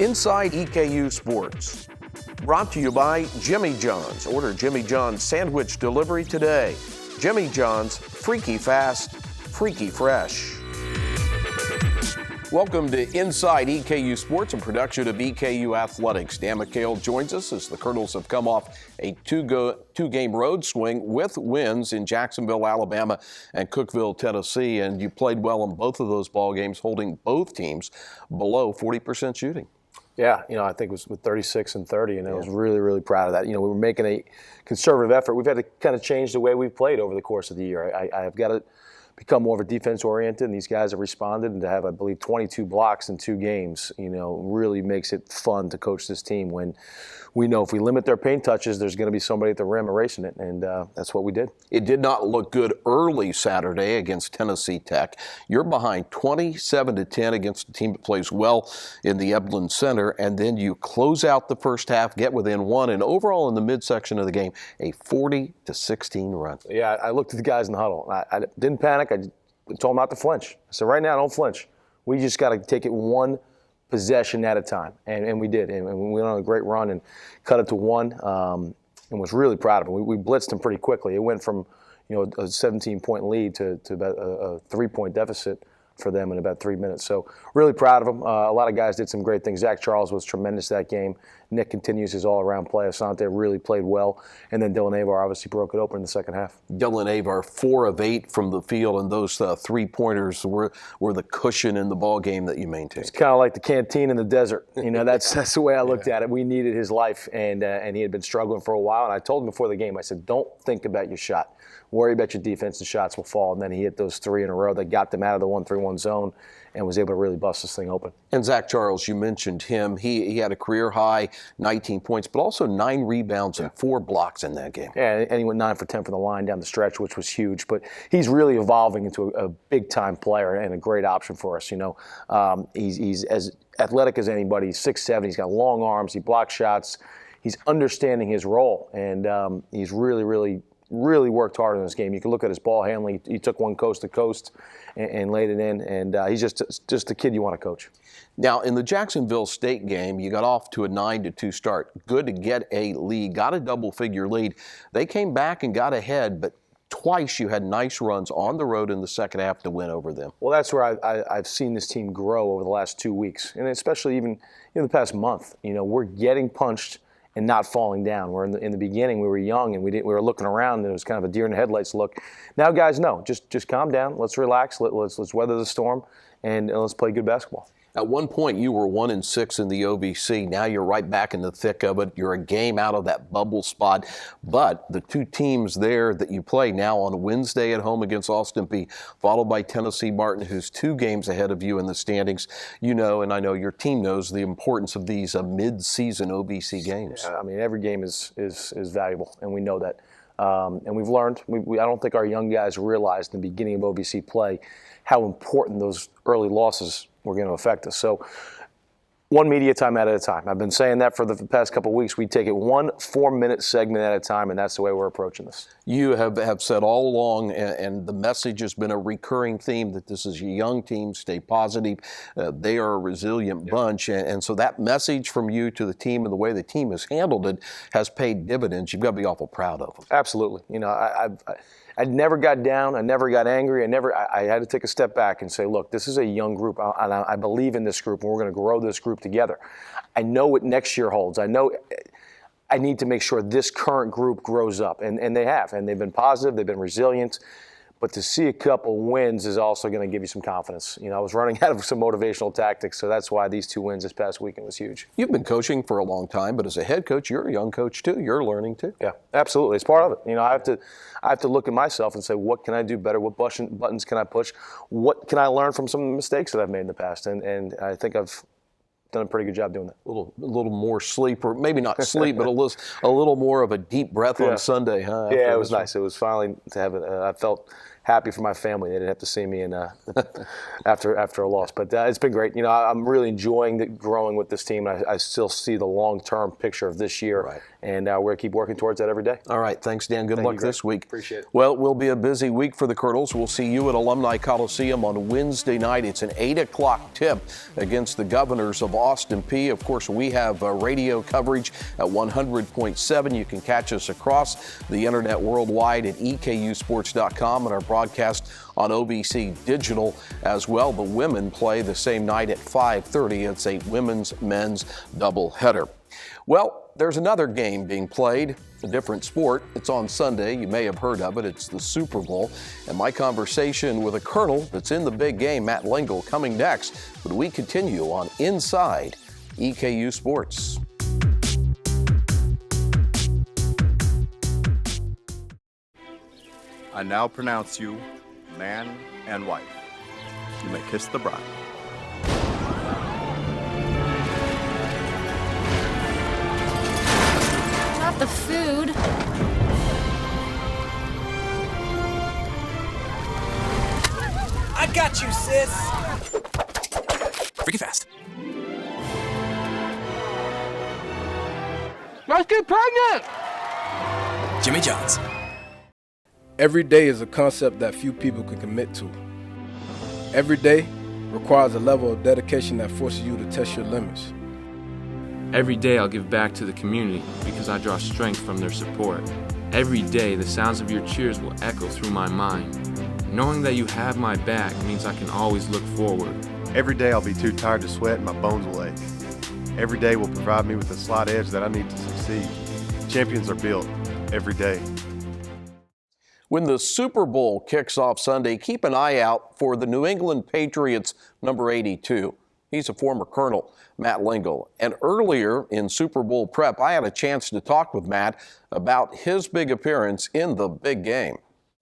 Inside EKU Sports. Brought to you by Jimmy John's. Order Jimmy John's sandwich delivery today. Jimmy John's, freaky fast, freaky fresh. Welcome to Inside EKU Sports, a production of EKU Athletics. Dan McHale joins us as the Colonels have come off a two-game road swing with wins in Jacksonville, Alabama, and Cookeville, Tennessee. And you played well in both of those ball games, holding both teams below 40% shooting. Yeah, I think it was with 36 and 30, and I was really, really proud of that. We were making a conservative effort. We've had to kind of change the way we've played over the course of the year. I have got to become more of a defense-oriented, and these guys have responded. And to have, I believe, 22 blocks in 2 games, really makes it fun to coach this team when we know if we limit their paint touches, there's going to be somebody at the rim erasing it, and that's what we did. It did not look good early Saturday against Tennessee Tech. You're behind 27-10 against a team that plays well in the Eblen Center, and then you close out the first half, get within 1, and overall in the midsection of the game, a 40-16 run. Yeah, I looked at the guys in the huddle. I didn't panic. I told them not to flinch. I said, right now, don't flinch. We just got to take it one possession at a time, and we did. And we went on a great run and cut it to 1, and was really proud of it. We blitzed them pretty quickly. It went from a 17-point lead to about a 3-point deficit for them in about 3 minutes. So really proud of them. A lot of guys did some great things. Zach Charles was tremendous that game. Nick continues his all-around play. Asante really played well. And then Dylan Avar obviously broke it open in the second half. Dylan Avar, 4 of 8 from the field, and those 3-pointers were the cushion in the ball game that you maintained. It's kind of like the canteen in the desert. That's the way I looked at it. We needed his life, and he had been struggling for a while. And I told him before the game, I said, don't think about your shot. Worry about your defense, the shots will fall. And then he hit those 3 in a row that got them out of the 1-3-1 zone and was able to really bust this thing open. And Zach Charles, you mentioned him. He had a career high 19 points, but also 9 rebounds and 4 blocks in that game. Yeah, and he went 9 for 10 from the line down the stretch, which was huge. But he's really evolving into a big-time player and a great option for us. He's as athletic as anybody. He's 6'7". He's got long arms. He blocks shots. He's understanding his role, and he's really worked hard in this game. You can look at his ball handling. He took one coast to coast and laid it in, and he's just the kid you want to coach. Now, in the Jacksonville State game, you got off to a 9-2 start. Good to get a lead, got a double-figure lead. They came back and got ahead, but twice you had nice runs on the road in the second half to win over them. Well, that's where I've seen this team grow over the last 2 weeks, and especially even the past month. We're getting punched and not falling down. Where in the beginning we were young and we were looking around and it was kind of a deer in the headlights look. Now guys know, just calm down, let's relax, let's weather the storm, and let's play good basketball. At one point, you were 1-6 in the OVC. Now you're right back in the thick of it. You're a game out of that bubble spot. But the 2 teams there that you play now on Wednesday at home against Austin Peay, followed by Tennessee Martin, who's 2 games ahead of you in the standings. And I know your team knows the importance of these mid-season OVC games. Yeah, I mean, every game is valuable, and we know that. And we've learned. I don't think our young guys realized in the beginning of OVC play how important those early losses were going to affect us. So one media time at a time. I've been saying that for the past couple of weeks. We take it 1 4-minute segment at a time, and that's the way we're approaching this. You have said all along, and the message has been a recurring theme, that this is a young team, stay positive. They are a resilient bunch, and so that message from you to the team and the way the team has handled it has paid dividends. You've got to be awful proud of them. Absolutely. I never got down. I never got angry. I had to take a step back and say, look, this is a young group. I believe in this group, and we're going to grow this group together. I know what next year holds. I know I need to make sure this current group grows up, and they have. And they've been positive. They've been resilient. But to see a couple wins is also going to give you some confidence. I was running out of some motivational tactics, so that's why these 2 wins this past weekend was huge. You've been coaching for a long time, but as a head coach, you're a young coach too. You're learning too. Yeah, absolutely. It's part of it. I have to look at myself and say, what can I do better? What buttons can I push? What can I learn from some of the mistakes that I've made in the past? And I think I've done a pretty good job doing that. A little more sleep, or maybe not sleep, but a little more of a deep breath on Sunday, huh? Yeah, it was nice. It was finally to have it. I felt happy for my family. They didn't have to see me after a loss. But it's been great. I'm really enjoying growing with this team. I still see the long-term picture of this year. Right. and we're going to keep working towards that every day. All right. Thanks, Dan. Good luck this week. Appreciate it. Well, it will be a busy week for the Colonels. We'll see you at Alumni Coliseum on Wednesday night. It's an 8 o'clock tip against the Governors of Austin Peay. Of course, we have radio coverage at 100.7. You can catch us across the internet worldwide at EKUsports.com and our broadcast on OBC Digital as well. The women play the same night at 5:30. It's a women's-men's doubleheader. Well, there's another game being played, a different sport. It's on Sunday. You may have heard of it. It's the Super Bowl. And my conversation with a colonel that's in the big game, Matt Lengel, coming next. But we continue on Inside EKU Sports. I now pronounce you man and wife. You may kiss the bride. Not the food. I got you, sis. Freaking fast. Let's get pregnant! Jimmy John's. Every day is a concept that few people can commit to. Every day requires a level of dedication that forces you to test your limits. Every day I'll give back to the community because I draw strength from their support. Every day the sounds of your cheers will echo through my mind. Knowing that you have my back means I can always look forward. Every day I'll be too tired to sweat and my bones will ache. Every day will provide me with the slight edge that I need to succeed. Champions are built every day. When the Super Bowl kicks off Sunday, keep an eye out for the New England Patriots number 82. He's a former colonel, Matt Lengel. And earlier in Super Bowl prep, I had a chance to talk with Matt about his big appearance in the big game.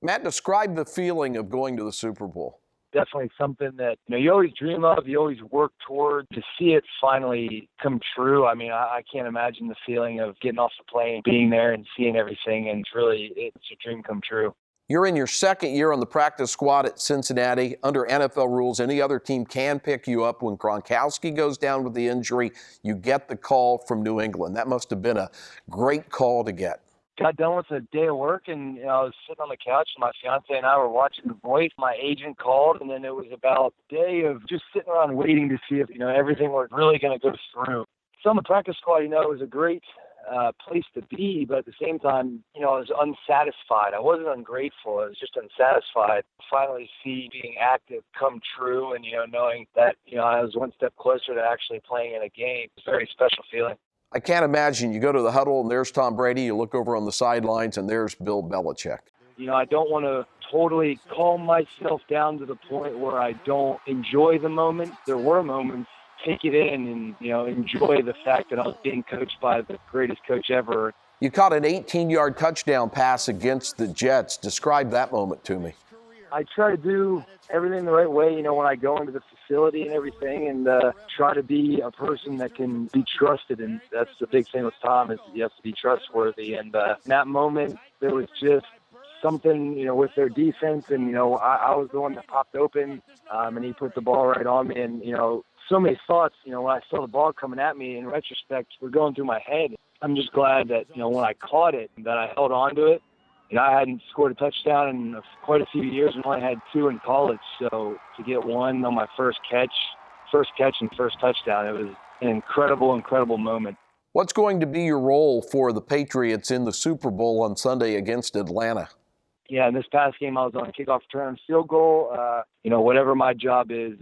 Matt, describe the feeling of going to the Super Bowl. Definitely something that you always dream of, you always work toward. To see it finally come true, I mean, I can't imagine the feeling of getting off the plane, being there and seeing everything, and it's a dream come true. You're in your second year on the practice squad at Cincinnati. Under NFL rules, any other team can pick you up. When Gronkowski goes down with the injury, you get the call from New England. That must have been a great call to get. Got done with a day of work, and I was sitting on the couch, and my fiance and I were watching The Voice. My agent called, and then it was about a day of just sitting around waiting to see if everything was really going to go through. So on the practice squad, it was a great place to be, but at the same time, I was unsatisfied. I wasn't ungrateful. I was just unsatisfied. Finally see being active come true, and knowing that I was one step closer to actually playing in a game. It's a very special feeling. I can't imagine you go to the huddle and there's Tom Brady. You look over on the sidelines and there's Bill Belichick. I don't want to totally calm myself down to the point where I don't enjoy the moment. There were moments. Take it in and, enjoy the fact that I was being coached by the greatest coach ever. You caught an 18-yard touchdown pass against the Jets. Describe that moment to me. I try to do everything the right way, when I go into the facility and everything, and try to be a person that can be trusted. And that's the big thing with Tom, is you have to be trustworthy. And in that moment, there was just something, with their defense. And, I was the one that popped open, and he put the ball right on me. And, so many thoughts, when I saw the ball coming at me, in retrospect, were going through my head. I'm just glad that, when I caught it, that I held on to it. I hadn't scored a touchdown in quite a few years, and only had 2 in college. So to get 1 on my first catch and first touchdown, it was an incredible moment. What's going to be your role for the Patriots in the Super Bowl on Sunday against Atlanta? Yeah, in this past game, I was on kickoff return and field goal. Whatever my job is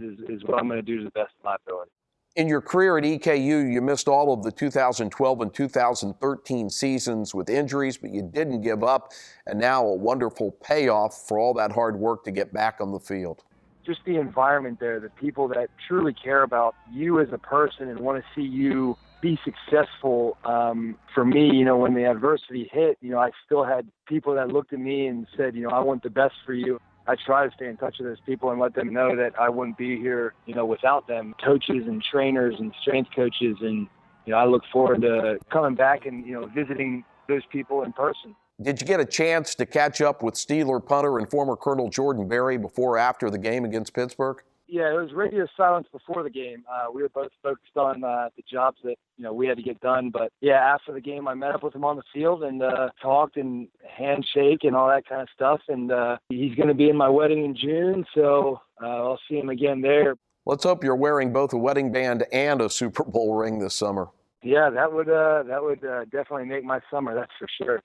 what I'm going to do to the best of my ability. In your career at EKU, you missed all of the 2012 and 2013 seasons with injuries, but you didn't give up, and now a wonderful payoff for all that hard work to get back on the field. Just the environment there, the people that truly care about you as a person and want to see you be successful. For me, when the adversity hit, I still had people that looked at me and said, I want the best for you. I try to stay in touch with those people and let them know that I wouldn't be here, without them, coaches and trainers and strength coaches. And, I look forward to coming back and, visiting those people in person. Did you get a chance to catch up with Steeler punter and former Colonel Jordan Berry before or after the game against Pittsburgh? Yeah, it was radio silence before the game. We were both focused on the jobs that we had to get done. But yeah, after the game, I met up with him on the field and talked and handshake and all that kind of stuff. And he's going to be in my wedding in June, so I'll see him again there. Let's hope you're wearing both a wedding band and a Super Bowl ring this summer. Yeah, that would definitely make my summer. That's for sure.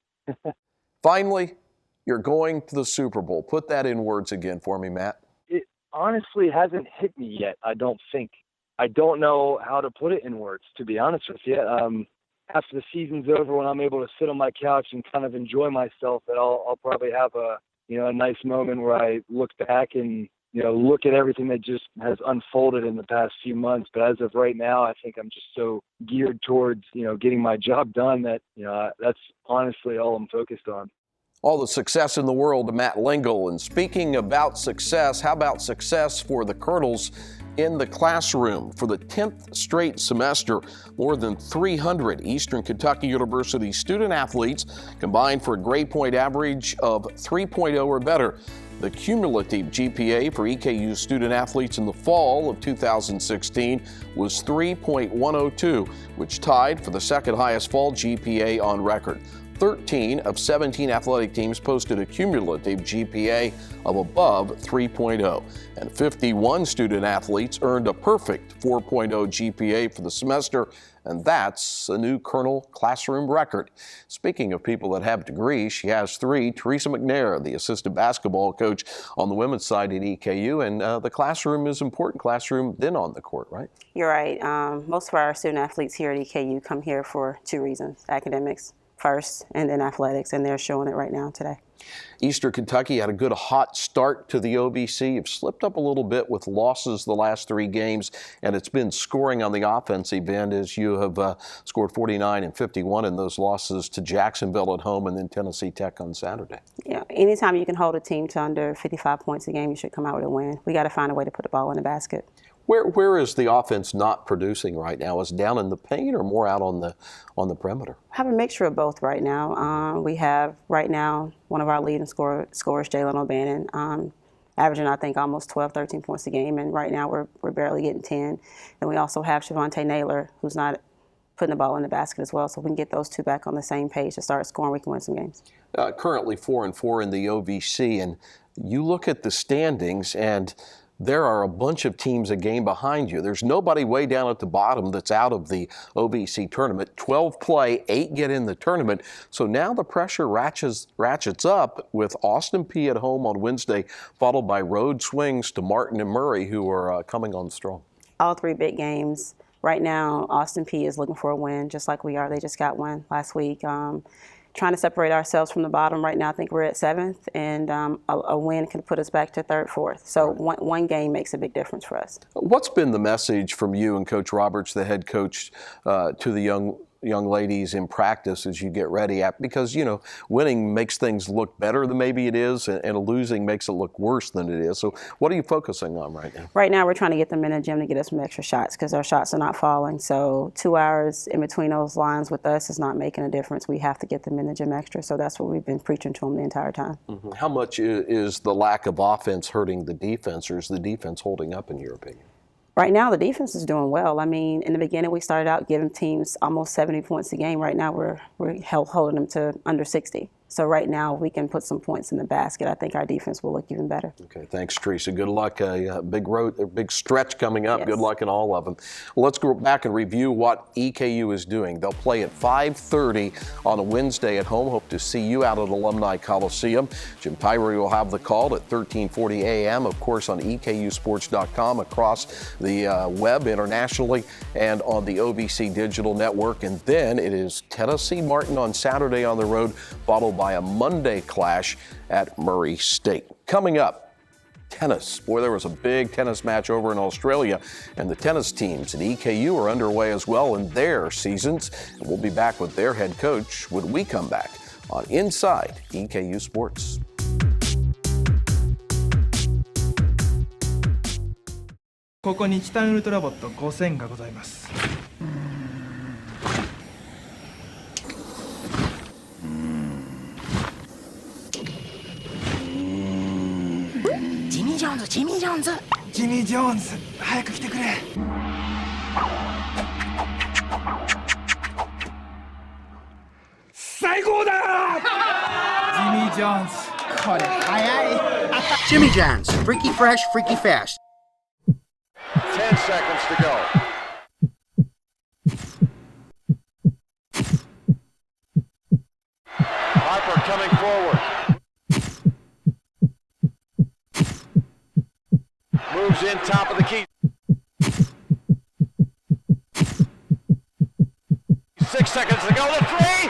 Finally, you're going to the Super Bowl. Put that in words again for me, Matt. It honestly hasn't hit me yet, I don't think. I don't know how to put it in words, to be honest with you. After the season's over, when I'm able to sit on my couch and kind of enjoy myself, that I'll probably have a nice moment where I look back and look at everything that just has unfolded in the past few months. But as of right now, I think I'm just so geared towards, getting my job done that, that's honestly all I'm focused on. All the success in the world to Matt Lengel. And speaking about success, how about success for the Colonels in the classroom? For the 10th straight semester, more than 300 Eastern Kentucky University student athletes combined for a grade point average of 3.0 or better. The cumulative GPA for EKU student athletes in the fall of 2016 was 3.102, which tied for the second highest fall GPA on record. 13 of 17 athletic teams posted a cumulative GPA of above 3.0, and 51 student athletes earned a perfect 4.0 GPA for the semester, and that's a new Colonel classroom record. Speaking of people that have degrees, she has 3. Teresa McNair, the assistant basketball coach on the women's side at EKU, and the classroom is important classroom then on the court, right? You're right. Most of our student athletes here at EKU come here for 2 reasons: academics first, and then athletics, and they're showing it right now today. Eastern Kentucky had a good hot start to the OVC. You've slipped up a little bit with losses the last 3 games, and it's been scoring on the offensive end as you have scored 49 and 51 in those losses to Jacksonville at home and then Tennessee Tech on Saturday. Yeah, anytime you can hold a team to under 55 points a game, you should come out with a win. We got to find a way to put the ball in the basket. Where is the offense not producing right now? Is it down in the paint or more out on the perimeter? We have a mixture of both right now. We have right now one of our leading scorers, Jalen O'Bannon, averaging I think almost 12, 13 points a game, and right now we're barely getting 10. And we also have Shavonte Naylor, who's not putting the ball in the basket as well. So if we can get those 2 back on the same page to start scoring, we can win some games. Currently 4-4 in the OVC, and you look at the standings and there are a bunch of teams a game behind you. There's nobody way down at the bottom that's out of the OVC tournament. 12 play, 8 get in the tournament. So now the pressure ratchets up with Austin Peay at home on Wednesday, followed by road swings to Martin and Murray, who are coming on strong. All 3 big games. Right now, Austin Peay is looking for a win, just like we are. They just got one last week. Trying to separate ourselves from the bottom. Right now, I think we're at 7th, and a win can put us back to 3rd, 4th. So one game makes a big difference for us. What's been the message from you and Coach Roberts, the head coach, to the young ladies in practice as you get ready? Because, winning makes things look better than maybe it is, and losing makes it look worse than it is. So what are you focusing on right now? Right now, we're trying to get them in the gym to get us some extra shots because our shots are not falling. So 2 hours in between those lines with us is not making a difference. We have to get them in the gym extra. So that's what we've been preaching to them the entire time. Mm-hmm. How much is the lack of offense hurting the defense, or is the defense holding up in your opinion? Right now, the defense is doing well. I mean, in the beginning, we started out giving teams almost 70 points a game. Right now, we're holding them to under 60. So right now, we can put some points in the basket. I think our defense will look even better. Okay, thanks, Teresa. Good luck. A big stretch coming up. Yes. Good luck in all of them. Well, let's go back and review what EKU is doing. They'll play at 5:30 on a Wednesday at home. Hope to see you out at Alumni Coliseum. Jim Tyree will have the call at 13:40 a.m., of course, on EKUsports.com, across the web internationally, and on the OVC Digital Network. And then it is Tennessee Martin on Saturday on the road, followed by a Monday clash at Murray State. Coming up, tennis. Boy, there was a big tennis match over in Australia, and the tennis teams at EKU are underway as well in their seasons. And we'll be back with their head coach when we come back on Inside EKU Sports.ここにチタンウルトラボット5000がございます。ジミー・ジョーンズ。ジミー・ジョーンズ、早く来てくれ。最高だ。ジミー・ジョーンズ、これ早い。Jimmy John's, freaky fresh, freaky fast. 10 seconds to go. Harper coming forward. Moves in top of the key. 6 seconds to go. The three.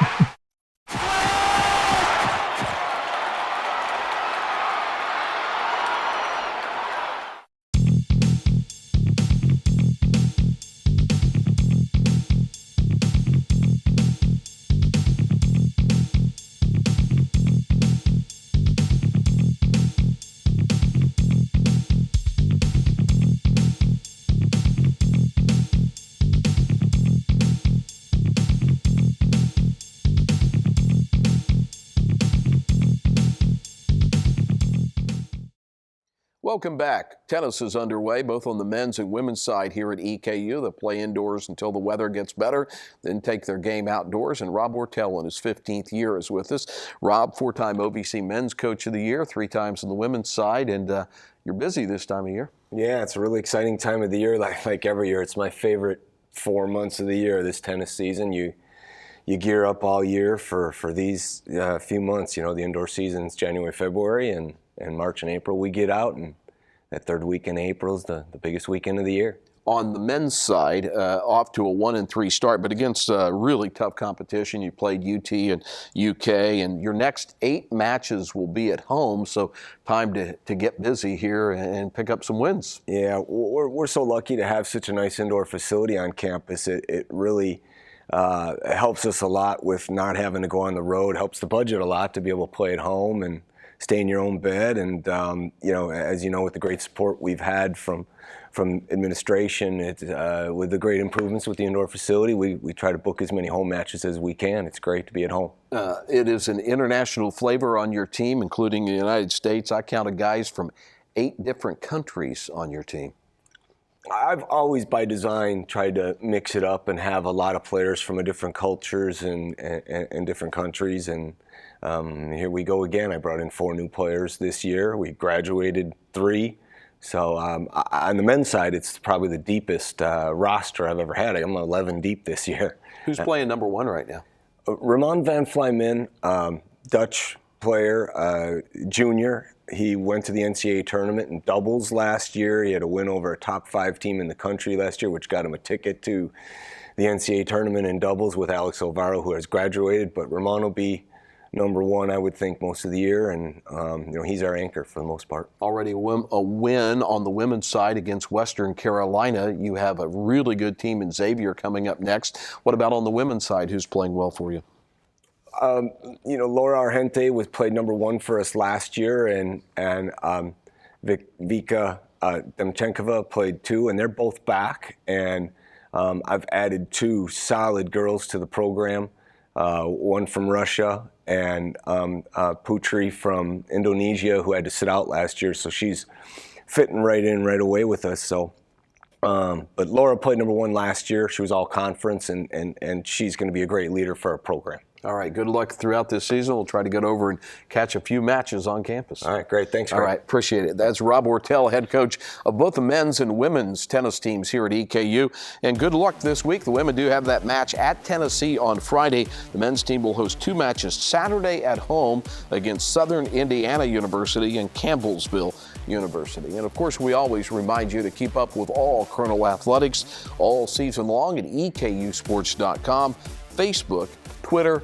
Welcome back. Tennis is underway both on the men's and women's side here at EKU. They'll play indoors until the weather gets better, then take their game outdoors. And Rob Ortell in his 15th year is with us. Rob, 4-time OVC Men's Coach of the Year, 3 times on the women's side, and you're busy this time of year. Yeah, it's a really exciting time of the year. Like every year, it's my favorite 4 months of the year, this tennis season. You gear up all year for these few months. You know, the indoor season's January, February, and March and April we get out, and that third week in April is the biggest weekend of the year. On the men's side, off to a 1-3 start, but against really tough competition. You played UT and UK, and your next 8 matches will be at home, so time to get busy here and pick up some wins. Yeah, we're so lucky to have such a nice indoor facility on campus. It really helps us a lot with not having to go on the road, helps the budget a lot to be able to play at home and stay in your own bed. And you know, as you know, with the great support we've had from administration, with the great improvements with the indoor facility, we try to book as many home matches as we can. It's great to be at home. It is an international flavor on your team, including the United States. I counted guys from 8 different countries on your team. I've always, by design, tried to mix it up and have a lot of players from different cultures and different countries. And here we go again. I brought in 4 new players this year. We graduated 3. So on the men's side, it's probably the deepest roster I've ever had. I'm 11 deep this year. Who's playing number 1 right now? Ramon van Vlijmen, Dutch player, junior. He went to the NCAA tournament in doubles last year. He had a win over a top 5 team in the country last year, which got him a ticket to the NCAA tournament in doubles with Alex Alvaro, who has graduated. But Ramon will be number 1, I would think, most of the year, and you know, he's our anchor for the most part. Already a win on the women's side against Western Carolina. You have a really good team in Xavier coming up next. What about on the women's side? Who's playing well for you? You know, Laura Argente played number 1 for us last year, and Vika Demchenkova played 2, and they're both back. And I've added 2 solid girls to the program, one from Russia and Putri from Indonesia, who had to sit out last year, so she's fitting right in right away with us. So, but Laura played number 1 last year. She was all conference, and she's going to be a great leader for our program. All right, good luck throughout this season. We'll try to get over and catch a few matches on campus. All right, great. Thanks, Greg. All right, appreciate it. That's Rob Ortell, head coach of both the men's and women's tennis teams here at EKU. And good luck this week. The women do have that match at Tennessee on Friday. The men's team will host 2 matches Saturday at home against Southern Indiana University and Campbellsville University. And of course, we always remind you to keep up with all Colonel athletics all season long at EKUsports.com, Facebook, Twitter,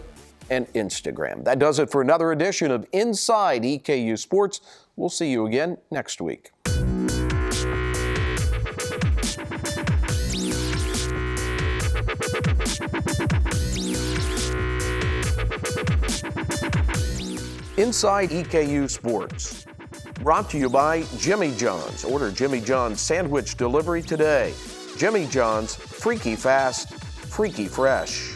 and Instagram. That does it for another edition of Inside EKU Sports. We'll see you again next week. Inside EKU Sports, brought to you by Jimmy John's. Order Jimmy John's sandwich delivery today. Jimmy John's, freaky fast, freaky fresh.